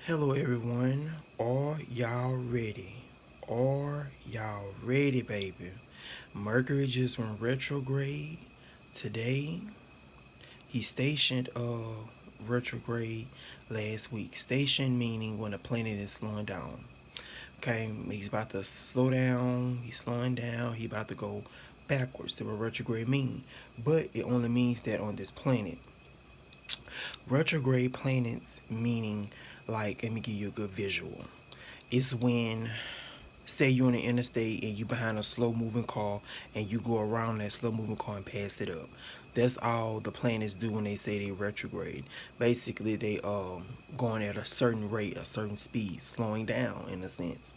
Hello everyone. Are y'all ready? Are y'all ready, baby? Mercury just went retrograde today. He stationed retrograde last week. Station meaning when a planet is slowing down. Okay, he's about to slow down. He's slowing down. He about to go backwards. That's what retrograde mean. But it only means that on this planet. Retrograde planets meaning, like, let me give you a good visual. It's when, say you're on the interstate and you behind a slow moving car and you go around that slow moving car and pass it up. That's all the planets do when they say they retrograde. Basically they going at a certain rate, a certain speed, slowing down in a sense.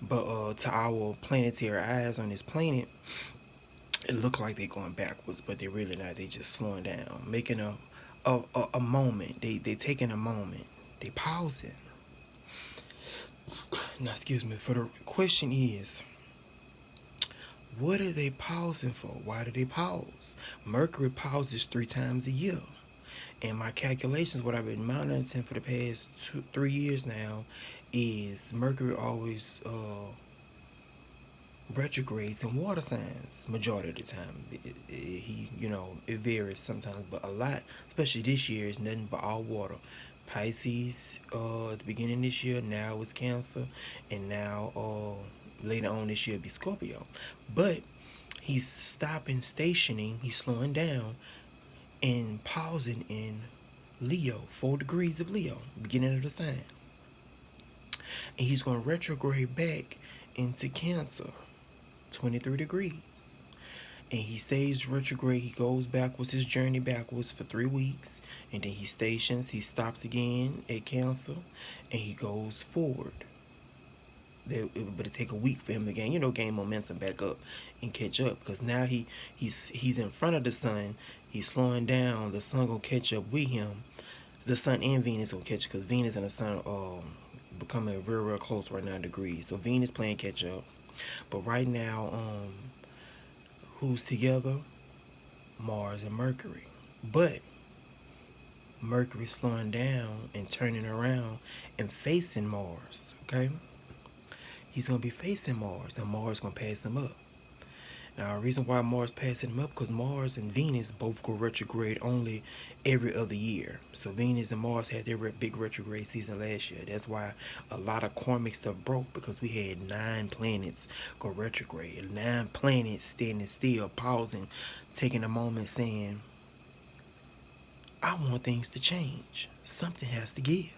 But to our planetary eyes on this planet, it look like they're going backwards, but they're really not. They just slowing down, making a moment. They taking a moment. They pausing. Now, excuse me. For the question is, what are they pausing for? Why do they pause? Mercury pauses 3 times a year. And my calculations, what I've been monitoring for the past 3 years now, is Mercury always retrogrades in water signs majority of the time. It varies sometimes, but a lot, especially this year, is nothing but all water. Pisces at the beginning of this year, now it's Cancer, and now later on this year be Scorpio. But he's stopping, stationing, he's slowing down and pausing in Leo, 4 degrees of Leo, beginning of the sign. And he's going to retrograde back into Cancer, 23 degrees. And he stays retrograde. He goes backwards, his journey backwards for 3 weeks. And then he stations, he stops again at Cancer, and he goes forward. But it take a week for him to gain momentum back up and catch up. Because now he's in front of the sun. He's slowing down. The sun gonna catch up with him. The sun and Venus gonna catch, because Venus and the sun becoming real close right now in degrees. So Venus playing catch up. But right now, who's together? Mars and Mercury. But Mercury slowing down and turning around and facing Mars. Okay, he's gonna be facing Mars, and Mars gonna pass him up. Now, the reason why Mars passing him up, because Mars and Venus both go retrograde only every other year. So Venus and Mars had their big retrograde season last year. That's why a lot of karmic stuff broke, because we had 9 planets go retrograde. 9 planets standing still, pausing, taking a moment, saying, I want things to change. Something has to give.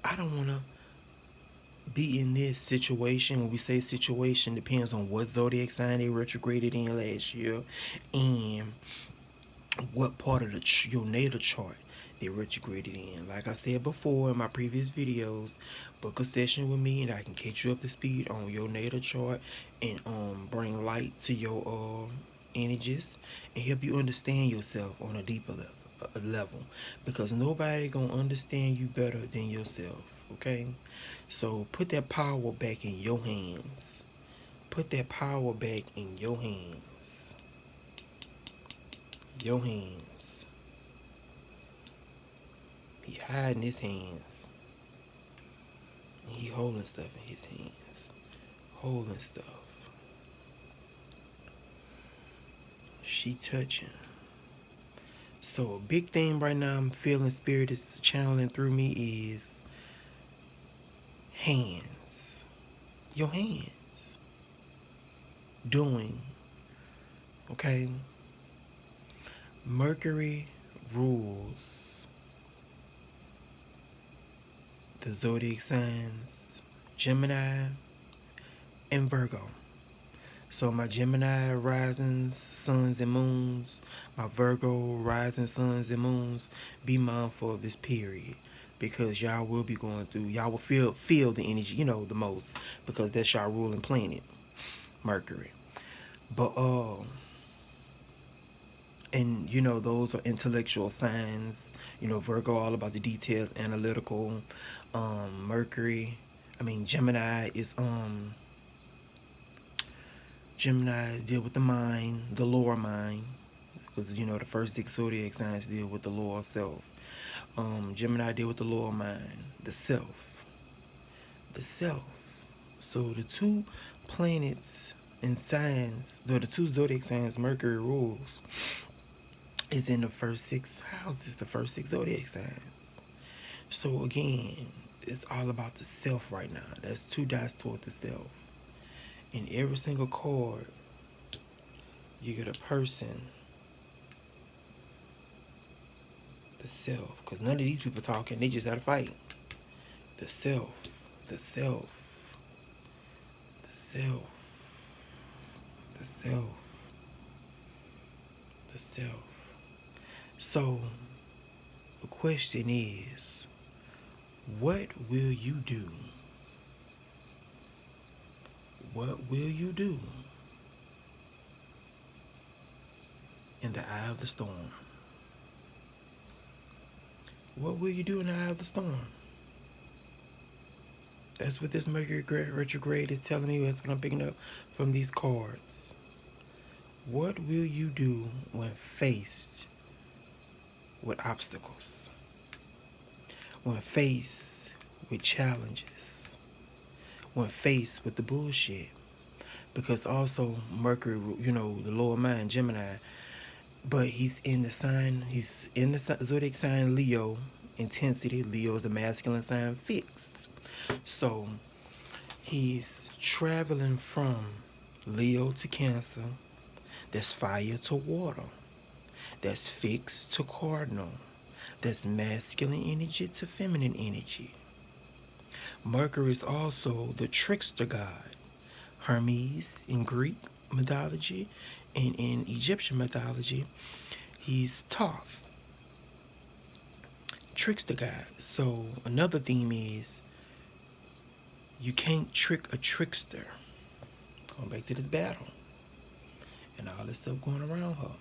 I don't want to be in this situation. When we say situation, depends on what zodiac sign they retrograded in last year and what part of your natal chart they retrograded in. Like I said before in my previous videos, book a session with me and I can catch you up to speed on your natal chart and bring light to your energies and help you understand yourself on a deeper level, because nobody gonna understand you better than yourself. Okay, so put that power back in your hands. Put that power back in your hands. Your hands. He hiding his hands. And he holding stuff in his hands. Holding stuff. She touching. So a big thing right now I'm feeling spirit is channeling through me is hands. Your hands. Doing. Okay? Mercury rules the zodiac signs Gemini and Virgo. So my Gemini risings, suns and moons, my Virgo rising suns and moons, be mindful of this period, because y'all will be going through, y'all will feel the energy, the most, because that's y'all ruling planet, Mercury. But and those are intellectual signs. Virgo all about the details, analytical. Gemini is Gemini deal with the mind, the lower mind, because the first 6 zodiac signs deal with the lower self. Gemini deal with the lower mind, the self. The self. So the two planets and signs, the two zodiac signs Mercury rules, is in the first 6 houses, the first 6 zodiac signs. So again, it's all about the self right now. That's 2 dots toward the self. In every single card, you get a person, the self. Because none of these people talking, they just had a fight. The self, the self, the self, the self, the self. So, the question is, what will you do? What will you do in the eye of the storm? What will you do in the eye of the storm? That's what this Mercury Retrograde is telling me. That's what I'm picking up from these cards. What will you do when faced with obstacles? When faced with challenges? When faced with the bullshit? Because also Mercury, the lower mind, Gemini, but he's in the zodiac sign Leo, intensity. Leo is the masculine sign, fixed. So he's traveling from Leo to Cancer. That's fire to water. That's fixed to cardinal. That's masculine energy to feminine energy. Mercury is also the trickster god. Hermes in Greek mythology, and in Egyptian mythology, he's Thoth, trickster god. So another theme is you can't trick a trickster. Going back to this battle and all this stuff going around her.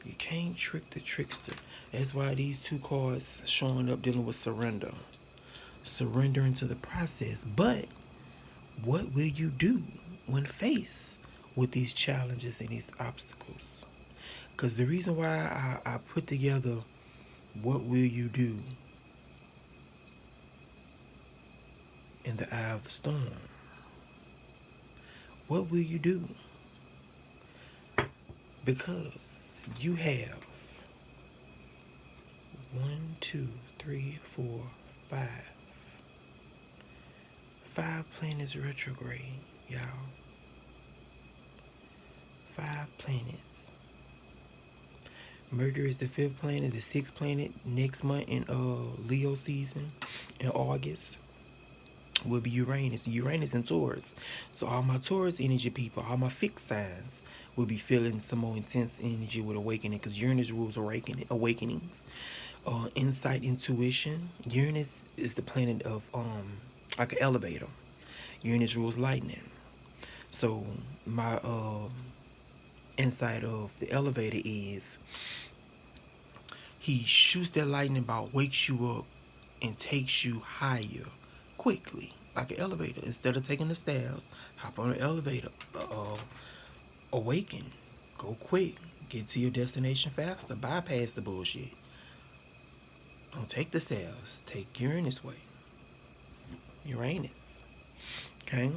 You can't trick the trickster. That's why these two cards showing up dealing with surrender. Surrendering to the process. But what will you do when faced with these challenges and these obstacles? Because the reason why I put together what will you do in the eye of the storm? What will you do? Because you have 1, 2, 3, 4, 5. 5 planets retrograde, y'all. 5 planets. Mercury is the 5th planet, the 6th planet next month in Leo season in August will be Uranus. Uranus in Taurus. So all my Taurus energy people, all my fixed signs will be feeling some more intense energy with awakening, because Uranus rules awakenings. Insight, intuition. Uranus is the planet of like an elevator. Uranus rules lightning. So my insight of the elevator is he shoots that lightning bolt, wakes you up, and takes you higher quickly, like an elevator. Instead of taking the stairs, hop on an elevator. Awaken. Go quick. Get to your destination faster. Bypass the bullshit. Don't take the stairs. Take Uranus way. Uranus. Okay?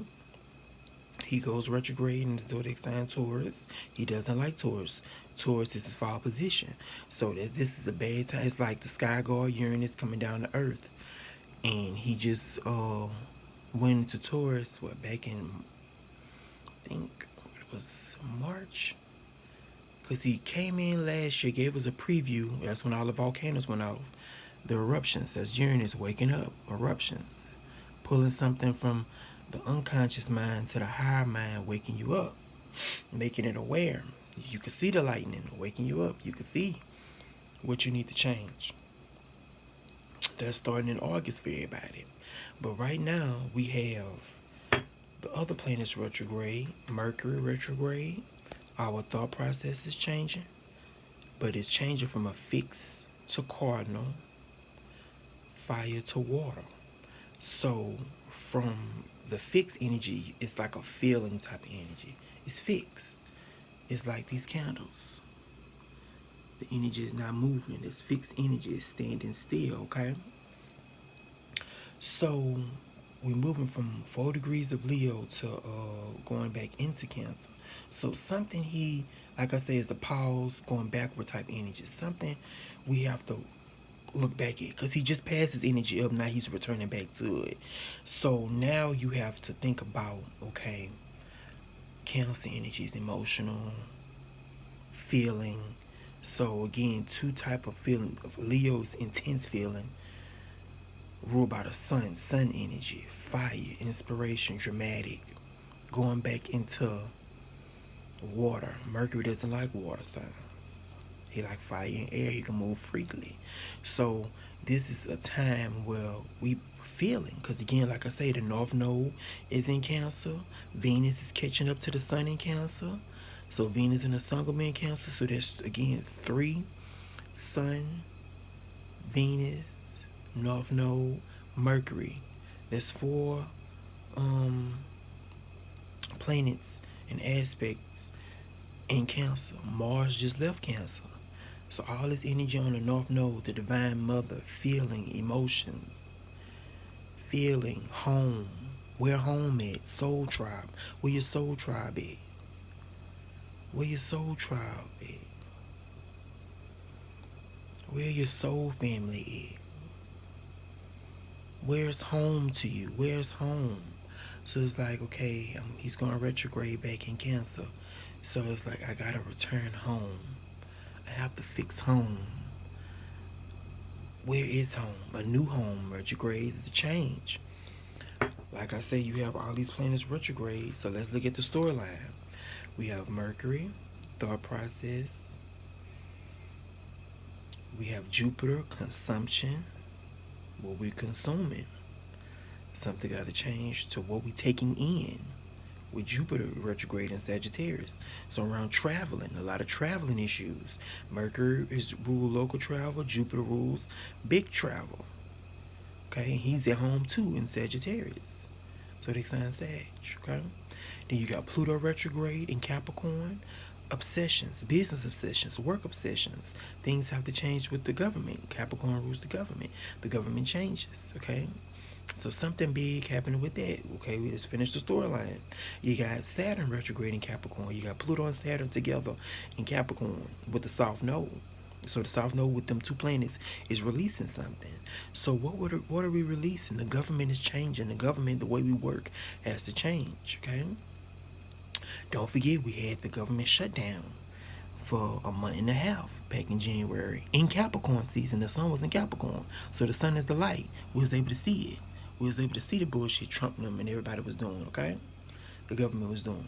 He goes retrograde in the zodiac sign Taurus. He doesn't like Taurus. Taurus is his fall position. So this is a bad time. It's like the sky god Uranus coming down to earth. And he just went into Taurus, back in, I think it was March. Because he came in last year, gave us a preview. That's when all the volcanoes went off. The eruptions. That's Uranus waking up. Eruptions. Pulling something from the unconscious mind to the higher mind, waking you up. Making it aware. You can see the lightning waking you up. You can see what you need to change. That's starting in August for everybody. But right now, we have the other planets retrograde. Mercury retrograde. Our thought process is changing. But it's changing from a fixed to cardinal. Fire to water. So from the fixed energy, it's like a feeling type of energy. It's fixed. It's like these candles. The energy is not moving. It's fixed energy. It's standing still, okay? So we're moving from 4 degrees of Leo to going back into Cancer. So something like I say, is a pause, going backward type energy. Something we have to look back at, because he just passed his energy up. Now he's returning back to it. So now you have to think about, okay, Cancer energy is emotional, feeling. So again, two type of feeling. Of Leo's intense feeling, ruled by the sun energy, fire, inspiration, dramatic, going back into water. Mercury doesn't like water signs. He like fire and air. He can move freely. So this is a time where we feeling, because again, like I say, the North Node is in Cancer. Venus is catching up to the sun in Cancer. So Venus and the sun will be in Cancer. So there's again 3: Sun, Venus, North Node, Mercury. There's 4 planets and aspects in Cancer. Mars just left Cancer. So all this energy on the North Node, the Divine Mother, feeling emotions, feeling home. Where home at? Soul tribe. Where your soul tribe at? Where your soul tribe at? Where your soul family at? Where's home to you? Where's home? So it's like, okay, he's going to retrograde back in Cancer. So it's like, I got to return home. I have to fix home. Where is home? A new home. Retrogrades is a change. Like I say, you have all these planets retrograde. So let's look at the storyline. We have Mercury, thought process. We have Jupiter, consumption, what we're consuming. Something got to change to what we're taking in, with Jupiter retrograde in Sagittarius. So around traveling, a lot of traveling issues. Mercury is rule local travel. Jupiter rules big travel. Okay, and he's at home too in Sagittarius. So they sign Sag. Okay, then you got Pluto retrograde in Capricorn. Obsessions, business obsessions, work obsessions. Things have to change with the government. Capricorn rules the government. The government changes. Okay. So something big happened with that. Okay, we just finished the storyline. You got Saturn retrograde in Capricorn. You got Pluto and Saturn together in Capricorn with the South Node. So the South Node with them 2 planets is releasing something. So what are we releasing? The government is changing. The government, the way we work, has to change. Okay. Don't forget, we had the government shutdown for a month and a half back in January in Capricorn season. The sun was in Capricorn, so the sun is the light. We was able to see it. We was able to see the bullshit Trump and them and everybody was doing. Okay, the government was doing.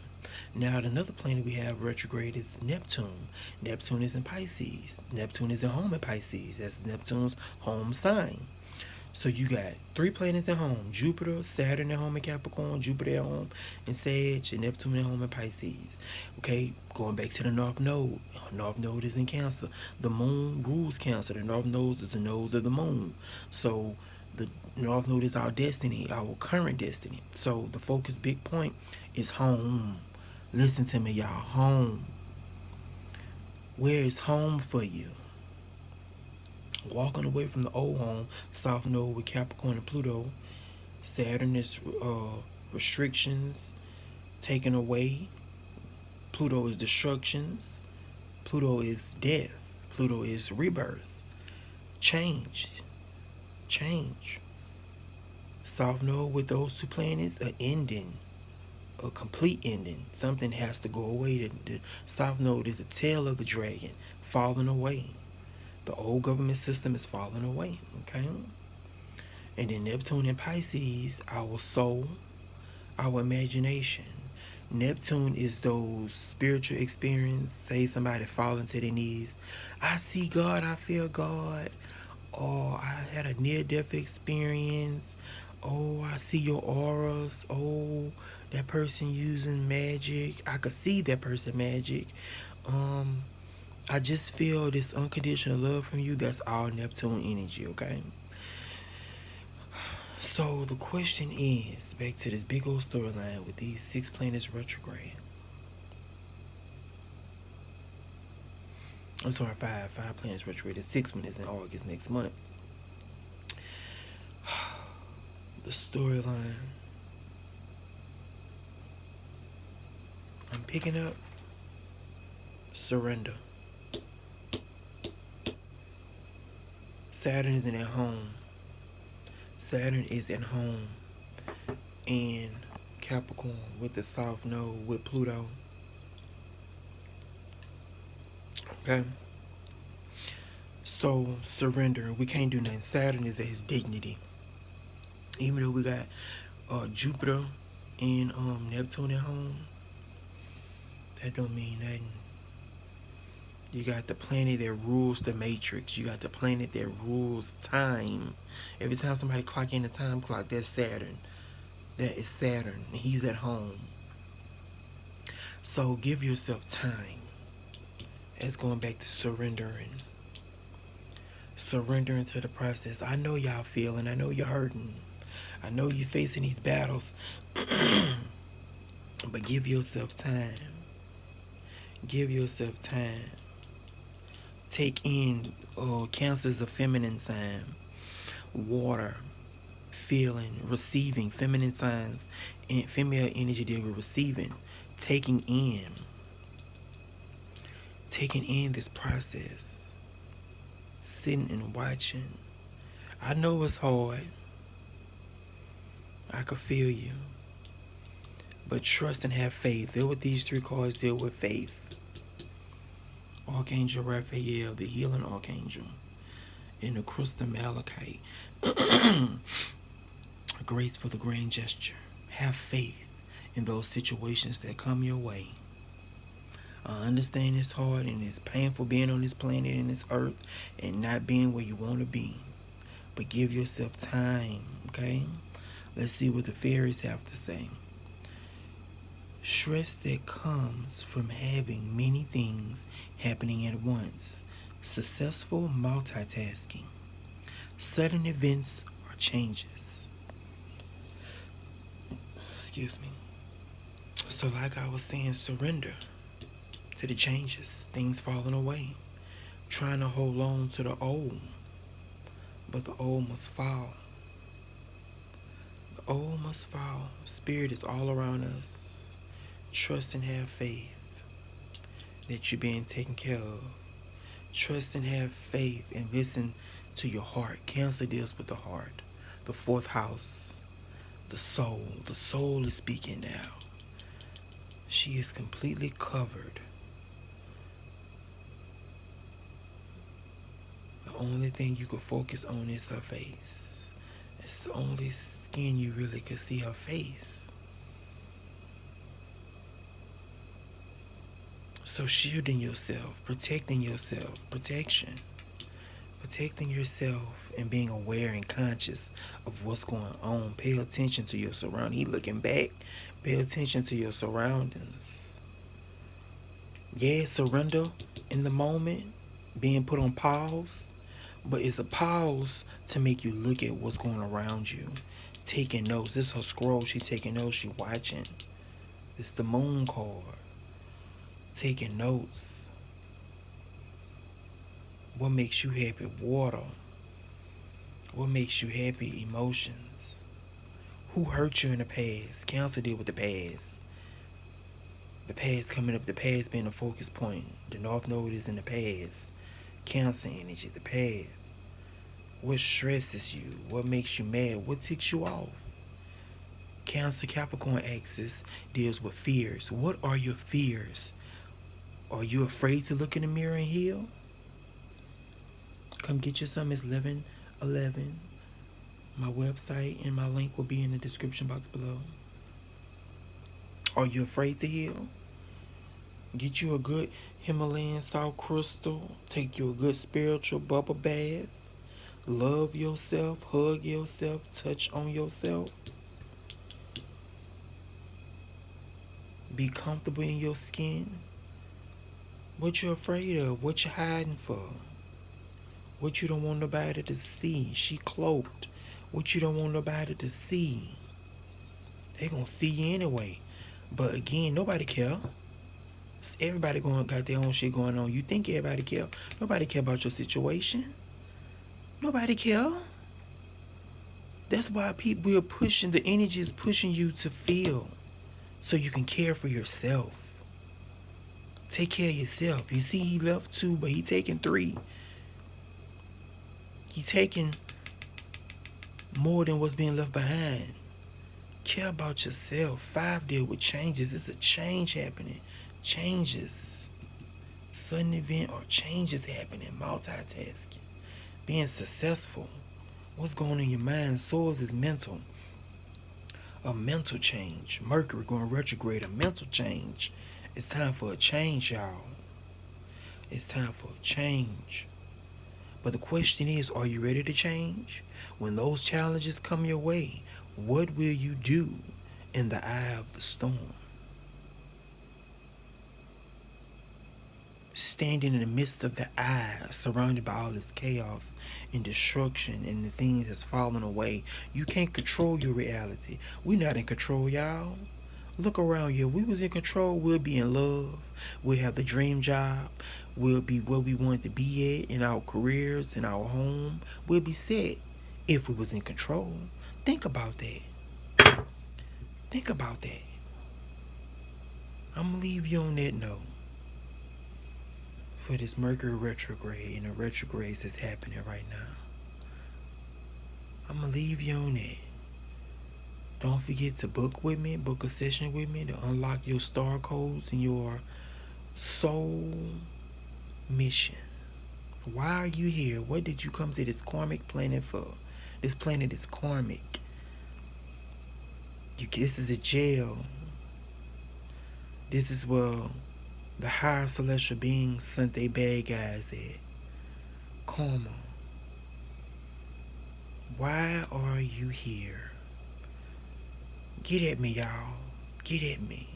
Now another planet we have retrograde is Neptune. Neptune is in Pisces. Neptune is at home in Pisces. That's Neptune's home sign. So you got 3 planets at home: Jupiter, Saturn at home in Capricorn, Jupiter at home in Sag, and Neptune at home in Pisces. Okay, going back to the North Node. North Node is in Cancer. The moon rules Cancer. The North Node is the nose of the moon. So the North Node is our destiny, our current destiny. So the focus, big point, is home. Listen to me, y'all. Home. Where is home for you? Walking away from the old home, South Node with Capricorn and Pluto. Saturn is restrictions, taken away. Pluto is destructions. Pluto is death. Pluto is rebirth. Change. South Node with those 2 planets, an ending. A complete ending. Something has to go away. The South Node is the tail of the dragon, falling away. The old government system is falling away, okay? And then Neptune and Pisces, our soul, our imagination. Neptune is those spiritual experience. Say somebody falling to their knees. I see God, I feel God. Or I had a near-death experience. Oh, I see your auras. Oh, that person using magic. I could see that person magic. I just feel this unconditional love from you. That's all Neptune energy, okay? So the question is, back to this big old storyline with these 6 planets retrograde. I'm sorry, five planets retrograde. 6 one is in August next month. The storyline I'm picking up: surrender. Saturn isn't at home. Saturn is at home in Capricorn with the South Node with Pluto. Okay? So, surrendering. We can't do nothing. Saturn is at his dignity. Even though we got Jupiter and Neptune at home, that don't mean nothing. You got the planet that rules the matrix. You got the planet that rules time. Every time somebody clock in the time clock, that's Saturn. That is Saturn. He's at home. So give yourself time. That's going back to surrendering. Surrendering to the process. I know y'all feeling. I know you're hurting. I know you're facing these battles. But give yourself time. Give yourself time. Take in Cancer's a feminine sign. Water, feeling, receiving, feminine signs, and female energy deal with receiving, taking in this process, sitting and watching. I know it's hard. I could feel you. But trust and have faith. Deal with these 3 cards, deal with faith. Archangel Raphael, the healing archangel, and the crystal malachite. Grace for the grand gesture. Have faith in those situations that come your way. I understand it's hard and it's painful being on this planet and this earth and not being where you want to be. But give yourself time, okay? Let's see what the fairies have to say. Stress that comes from having many things happening at once. Successful multitasking. Sudden events or changes. Excuse me. So like I was saying, surrender to the changes. Things falling away. Trying to hold on to the old. But the old must fall. The old must fall. Spirit is all around us. Trust and have faith that you're being taken care of. Trust and have faith and listen to your heart. Cancer deals with the heart. The 4th house. The soul. The soul is speaking now. She is completely covered. The only thing you could focus on is her face. It's the only skin you really could see, her face. So shielding yourself, protecting yourself, protection. Protecting yourself and being aware and conscious of what's going on. Pay attention to your surroundings. He looking back. Pay attention to your surroundings. Yeah, surrender in the moment, being put on pause. But it's a pause to make you look at what's going around you. Taking notes. This is her scroll. She taking notes. She watching. It's the moon card. Taking notes. What makes you happy? Water. What makes you happy? Emotions. Who hurt you in the past? Cancer deal with the past. The past coming up. The past being a focus point. The North Node is in the past. Cancer energy. The past. What stresses you? What makes you mad? What ticks you off? Cancer Capricorn axis deals with fears. What are your fears? Are you afraid to look in the mirror and heal? Come get you some. It's 11/11. My website and my link will be in the description box below. Are you afraid to heal? Get you a good Himalayan salt crystal. Take you a good spiritual bubble bath. Love yourself. Hug yourself. Touch on yourself. Be comfortable in your skin. What you afraid of? What you hiding for? What you don't want nobody to see? She cloaked. What you don't want nobody to see? They gonna see you anyway. But again, nobody care. Everybody got their own shit going on. You think everybody care? Nobody care about your situation. Nobody care. That's why people are pushing, the energy is pushing you to feel so you can care for yourself. Take care of yourself. You see, he left 2, but he taking 3. He taking more than what's being left behind. Care about yourself. 5 deal with changes. It's a change happening. Changes. Sudden event or changes happening. Multitasking. Being successful. What's going on in your mind? Swords is mental. A mental change. Mercury going retrograde. A mental change. It's time for a change, y'all. It's time for a change. But the question is, are you ready to change? When those challenges come your way, what will you do in the eye of the storm? Standing in the midst of the eye, surrounded by all this chaos and destruction and the things that's falling away. You can't control your reality. We're not in control, y'all. Look around you. If we was in control, we'll be in love. We'll have the dream job. We'll be where we want to be at in our careers, in our home. We'll be set if we was in control. Think about that. Think about that. I'm going to leave you on that note for this Mercury retrograde and the retrogrades that's happening right now. I'm going to leave you on that. Don't forget to book with me, book a session with me to unlock your star codes and your soul mission. Why are you here? What did you come to this karmic planet for? This planet is karmic. This is a jail. This is where the higher celestial beings sent their bad guys at. Karma. Why are you here? Get at me, y'all. Get at me.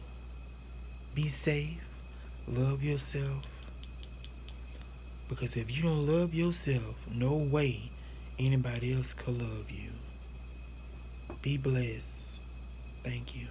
Be safe. Love yourself. Because if you don't love yourself, no way anybody else could love you. Be blessed. Thank you.